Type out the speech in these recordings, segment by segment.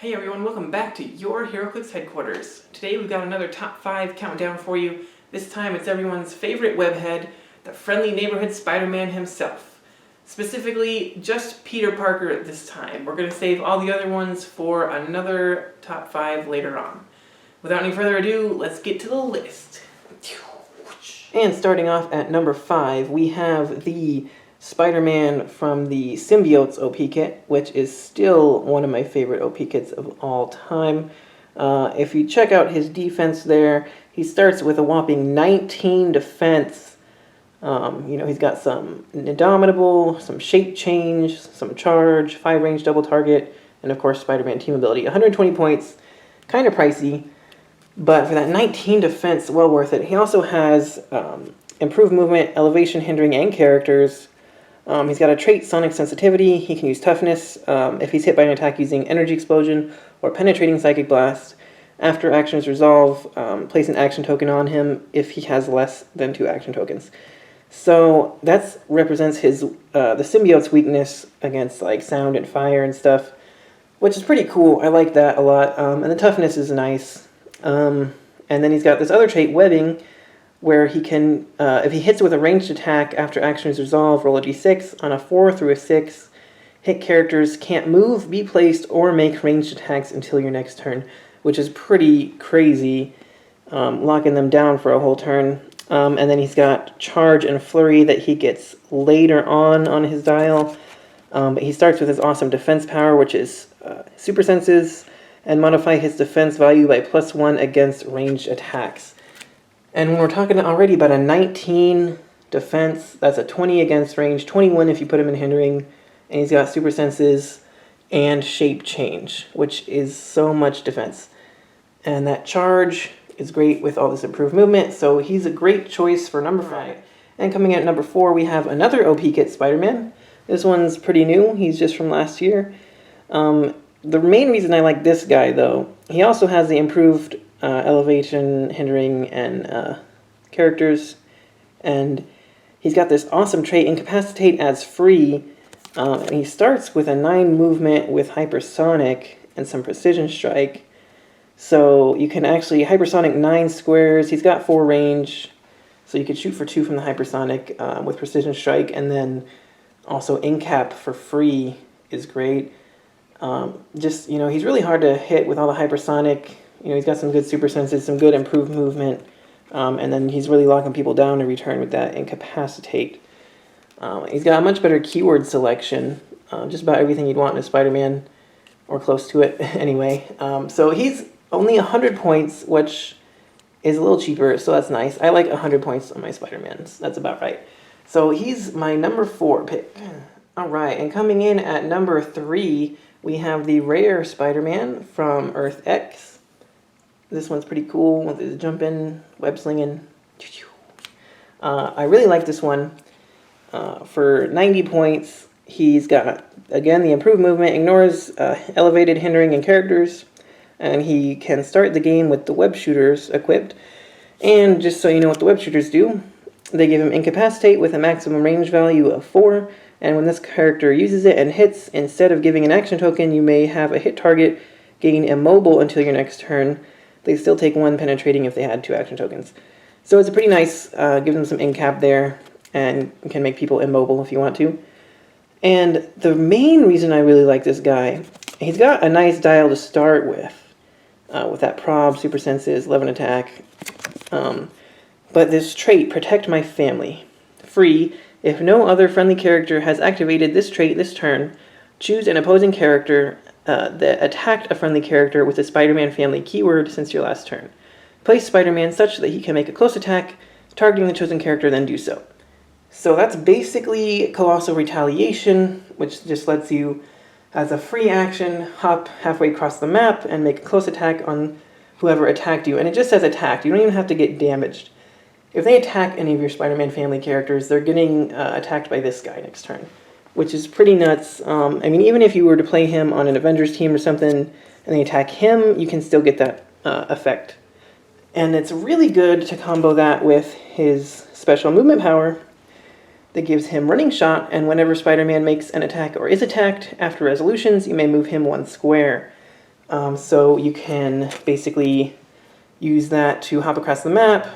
Hey everyone, welcome back to your Heroclix headquarters. Today we've got another top 5 countdown for you. This time it's everyone's favorite webhead, the friendly neighborhood Spider-Man himself. Specifically, just Peter Parker this time. We're going to save all the other ones for another top 5 later on. Without any further ado, let's get to the list. And starting off at number 5, we have the Spider-Man from the Symbiotes OP kit, which is still one of my favorite OP kits of all time. If you check out his defense there, he starts with a whopping 19 defense. He's got some Indomitable, some shape change, some charge, 5 range double target, and of course Spider-Man team ability. 120 points, kind of pricey, but for that 19 defense, well worth it. He also has improved movement, elevation, hindering, and characters. He's got a trait, Sonic Sensitivity. He can use Toughness if he's hit by an attack using Energy Explosion or Penetrating Psychic Blast. After actions resolve, place an action token on him if he has less than 2 action tokens. So that represents his the symbiote's weakness against like sound and fire and stuff, which is pretty cool. I like that a lot. And the Toughness is nice. And then he's got this other trait, Webbing, where he can, if he hits with a ranged attack after action is resolved, roll a d6. On a 4 through a 6, hit characters can't move, be placed, or make ranged attacks until your next turn, which is pretty crazy, locking them down for a whole turn. And then he's got Charge and Flurry that he gets later on his dial. But he starts with his awesome defense power, which is Super Senses, and modify his defense value by +1 against ranged attacks. And when we're talking already about a 19 defense, that's a 20 against range, 21 if you put him in hindering, and he's got super senses and shape change, which is so much defense. And that charge is great with all this improved movement, so he's a great choice for number 5. And coming in at number 4, we have another OP kit Spider-Man. This one's pretty new, he's just from last year. The main reason I like this guy, though, he also has the improved elevation, hindering, and characters, and he's got this awesome trait, Incapacitate as free, and he starts with a 9 movement with hypersonic and some precision strike, so you can actually hypersonic 9 squares. He's got 4 range, so you could shoot for 2 from the hypersonic with precision strike, and then also Incap for free is great. He's really hard to hit with all the hypersonic. He's got some good super senses, some good improved movement, and then he's really locking people down in return with that Incapacitate. He's got a much better keyword selection, just about everything you'd want in a Spider-Man, or close to it anyway. So he's only 100 points, which is a little cheaper, so that's nice. I like 100 points on my Spider-Mans. That's about right. So he's my number 4 pick. All right, and coming in at number 3, we have the rare Spider-Man from Earth X. This one's pretty cool with his jumping, web slinging. I really like this one. For 90 points, he's got, again, the improved movement, ignores elevated, hindering, and characters, and he can start the game with the web shooters equipped. And just so you know what the web shooters do, they give him Incapacitate with a maximum range value of 4, and when this character uses it and hits, instead of giving an action token, you may have a hit target gain immobile until your next turn. They still take 1 penetrating if they had 2 action tokens. So it's a pretty nice, gives them some incap there, and can make people immobile if you want to. And the main reason I really like this guy, he's got a nice dial to start with that prob, super senses, 11 attack. But this trait, Protect My Family, free. If no other friendly character has activated this trait this turn, choose an opposing character that attacked a friendly character with the Spider-Man family keyword since your last turn. Place Spider-Man such that he can make a close attack, targeting the chosen character, then do so. So that's basically Colossal Retaliation, which just lets you, as a free action, hop halfway across the map and make a close attack on whoever attacked you. And it just says attacked. You don't even have to get damaged. If they attack any of your Spider-Man family characters, they're getting attacked by this guy next turn, which is pretty nuts. Even if you were to play him on an Avengers team or something, and they attack him, you can still get that effect. And it's really good to combo that with his special movement power that gives him Running Shot, and whenever Spider-Man makes an attack or is attacked, after resolutions, you may move him 1 square. So you can basically use that to hop across the map,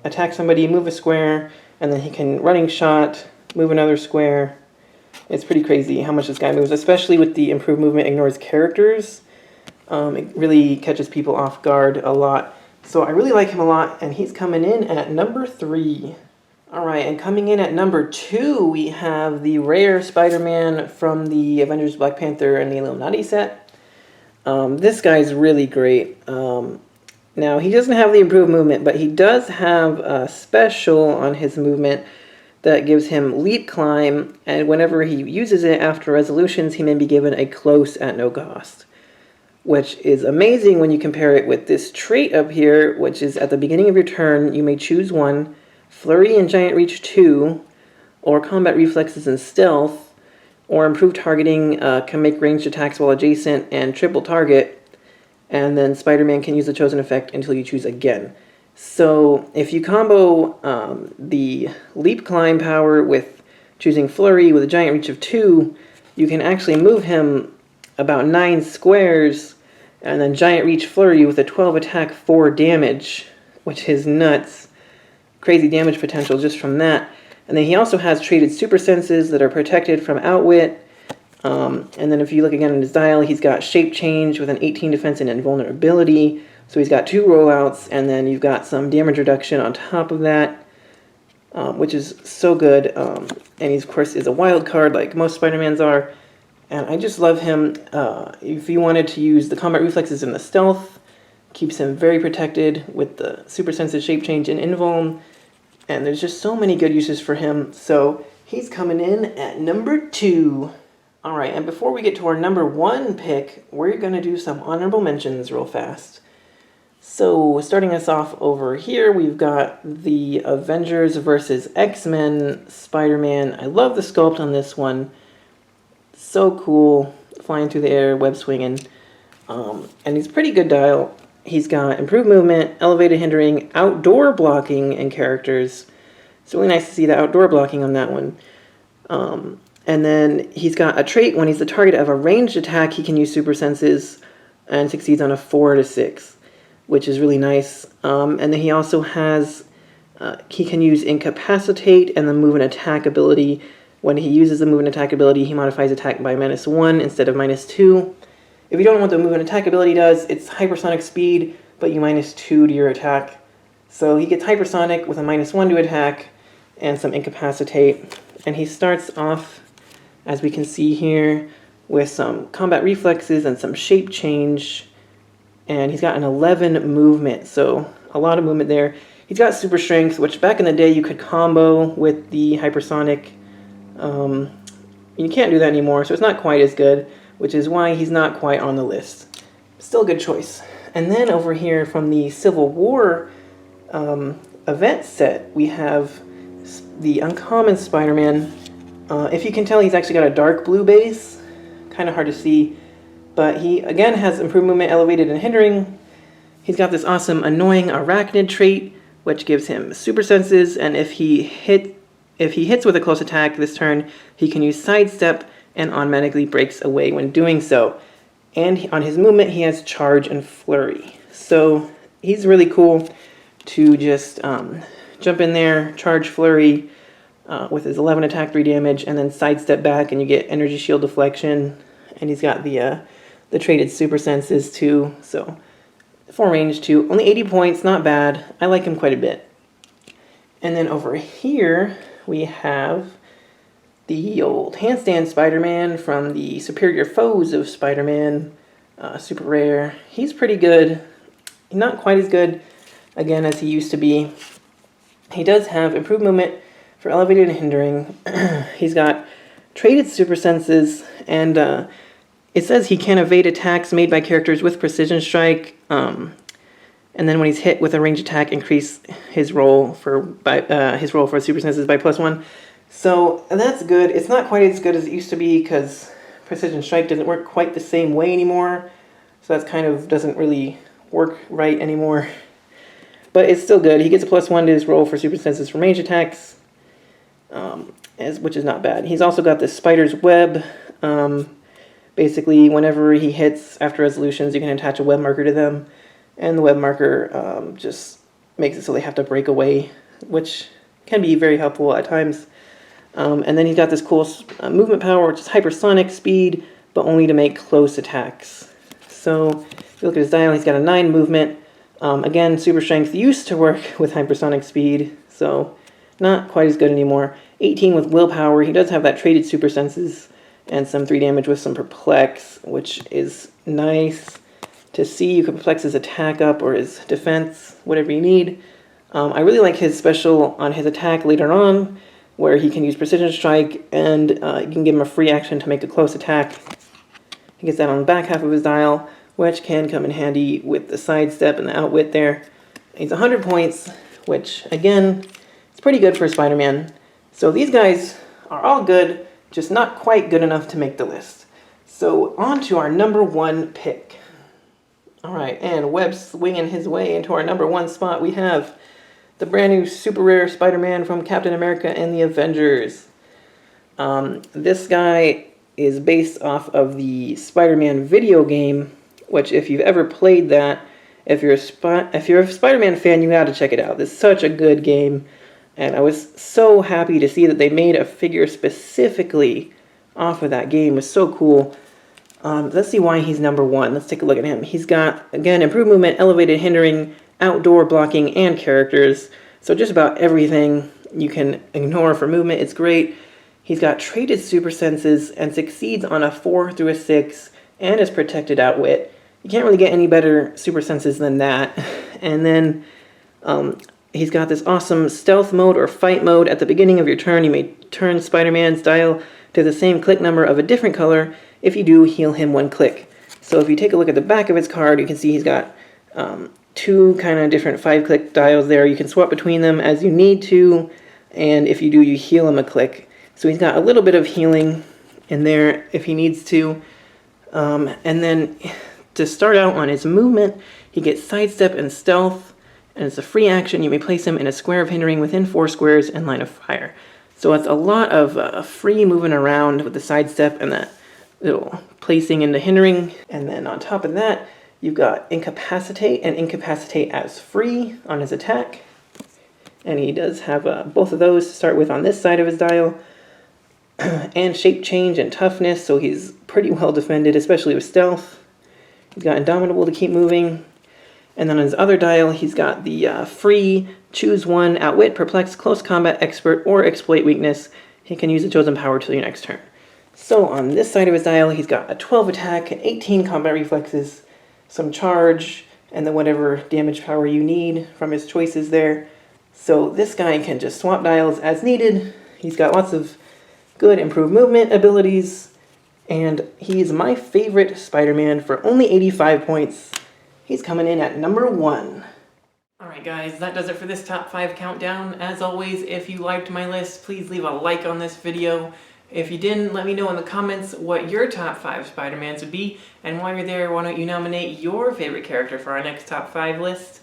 attack somebody, move a square, and then he can running shot, move another square. It's pretty crazy how much this guy moves, especially with the improved movement ignores characters. It really catches people off guard a lot. So I really like him a lot, and he's coming in at number 3. Alright, and coming in at number 2, we have the rare Spider-Man from the Avengers Black Panther and the Illuminati set. This guy's really great. Now, he doesn't have the improved movement, but he does have a special on his movement that gives him leap climb, and whenever he uses it after resolutions, he may be given a close at no cost, which is amazing when you compare it with this trait up here, which is at the beginning of your turn, you may choose one, Flurry and Giant Reach 2, or Combat Reflexes and Stealth, or Improved Targeting can make ranged attacks while adjacent and triple target, and then Spider-Man can use the chosen effect until you choose again. So if you combo the leap climb power with choosing Flurry with a Giant Reach of 2, you can actually move him about 9 squares, and then Giant Reach Flurry with a 12 attack 4 damage, which is nuts. Crazy damage potential just from that. And then he also has traded super senses that are protected from outwit. And then if you look again in his dial, he's got shape change with an 18 defense and invulnerability. So he's got 2 rollouts, and then you've got some damage reduction on top of that, which is so good. And he, of course, is a wild card like most Spider-Mans are. And I just love him. If you wanted to use the combat reflexes and the stealth, keeps him very protected with the super sensitive shape change and invuln. And there's just so many good uses for him. So he's coming in at number 2. All right, and before we get to our number 1 pick, we're going to do some honorable mentions real fast. So starting us off over here, we've got the Avengers versus X-Men Spider-Man. I love the sculpt on this one. So cool, flying through the air, web swinging. And he's pretty good dial. He's got improved movement, elevated hindering, outdoor blocking, and characters. It's really nice to see the outdoor blocking on that one. And then he's got a trait when he's the target of a ranged attack, he can use super senses and succeeds on a 4 to 6, which is really nice. And then he also has, he can use incapacitate and the move and attack ability. When he uses the move and attack ability, he modifies attack by -1 instead of -2. If you don't know what the move and attack ability does, it's hypersonic speed, but you -2 to your attack. So he gets hypersonic with a -1 to attack and some incapacitate. And he starts off, as we can see here, with some combat reflexes and some shape change. And he's got an 11 movement, so a lot of movement there. He's got super strength, which back in the day you could combo with the hypersonic. You can't do that anymore, so it's not quite as good, which is why he's not quite on the list. Still a good choice. And then over here from the Civil War event set, we have the Uncommon Spider-Man. If you can tell, he's actually got a dark blue base. Kind of hard to see. But he, again, has improved movement, elevated, and hindering. He's got this awesome annoying arachnid trait, which gives him super senses, and if he hits with a close attack this turn, he can use sidestep and automatically breaks away when doing so. And on his movement, he has charge and flurry. So he's really cool to just jump in there, charge flurry with his 11 attack, 3 damage, and then sidestep back, and you get energy shield deflection. And he's got the traded super senses too. So 4 range too. Only 80 points, not bad. I like him quite a bit. And then over here we have the old handstand Spider-Man from the Superior Foes of Spider-Man. Super rare. He's pretty good. Not quite as good, again, as he used to be. He does have improved movement for elevated and hindering. He's got traded super senses, and it says he can evade attacks made by characters with precision strike. And then when he's hit with a ranged attack, increase his roll for super senses by +1. So that's good. It's not quite as good as it used to be because precision strike doesn't work quite the same way anymore. So that's kind of doesn't really work right anymore. But it's still good. He gets a +1 to his roll for super senses from range attacks, which is not bad. He's also got this spider's web, Basically, whenever he hits after resolutions, you can attach a web marker to them, and the web marker just makes it so they have to break away, which can be very helpful at times. And then he's got this cool movement power, which is hypersonic speed, but only to make close attacks. So if you look at his dial, he's got a 9 movement. Again, super strength used to work with hypersonic speed, so not quite as good anymore. 18 with willpower. He does have that traded super senses and some 3 damage with some perplex, which is nice to see. You can perplex his attack up or his defense, whatever you need. I really like his special on his attack later on, where he can use precision strike, and you can give him a free action to make a close attack. He gets that on the back half of his dial, which can come in handy with the sidestep and the outwit there. He's 100 points, which again, is pretty good for Spider-Man. So these guys are all good, just not quite good enough to make the list. So on to our number 1 pick. Alright, and Webb swinging his way into our number 1 spot, we have the brand new super rare Spider-Man from Captain America and the Avengers. This guy is based off of the Spider-Man video game, which if you've ever played that, if you're a Spider-Man fan, you got to check it out. It's such a good game, and I was so happy to see that they made a figure specifically off of that game. It was so cool. Let's see why he's number 1. Let's take a look at him. He's got, again, improved movement, elevated hindering, outdoor blocking, and characters. So just about everything you can ignore for movement. It's great. He's got traded super senses and succeeds on a 4 through a 6 and is protected outwit. You can't really get any better super senses than that. And then he's got this awesome stealth mode or fight mode. At the beginning of your turn, you may turn Spider-Man's dial to the same click number of a different color. If you do, heal him 1 click. So if you take a look at the back of his card, you can see he's got 2 kind of different 5-click dials there. You can swap between them as you need to, and if you do, you heal him a click. So he's got a little bit of healing in there if he needs to. And then to start out on his movement, he gets sidestep and stealth, and it's a free action. You may place him in a square of hindering within 4 squares and line of fire. So it's a lot of free moving around with the sidestep and that little placing into hindering. And then on top of that, you've got incapacitate and incapacitate as free on his attack. And he does have both of those to start with on this side of his dial. And shape change and toughness, so he's pretty well defended, especially with stealth. He's got indomitable to keep moving. And then on his other dial, he's got the free choose 1 outwit, perplex, close combat, expert, or exploit weakness. He can use the chosen power till your next turn. So on this side of his dial, he's got a 12 attack, 18 combat reflexes, some charge, and then whatever damage power you need from his choices there. So this guy can just swap dials as needed. He's got lots of good improved movement abilities, and he's my favorite Spider-Man for only 85 points. He's coming in at number 1. Alright guys, that does it for this top 5 countdown. As always, if you liked my list, please leave a like on this video. If you didn't, let me know in the comments what your top 5 Spider-Mans would be, and while you're there, why don't you nominate your favorite character for our next top 5 list.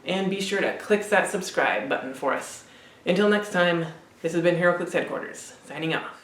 And be sure to click that subscribe button for us. Until next time, this has been Heroclix Headquarters, signing off.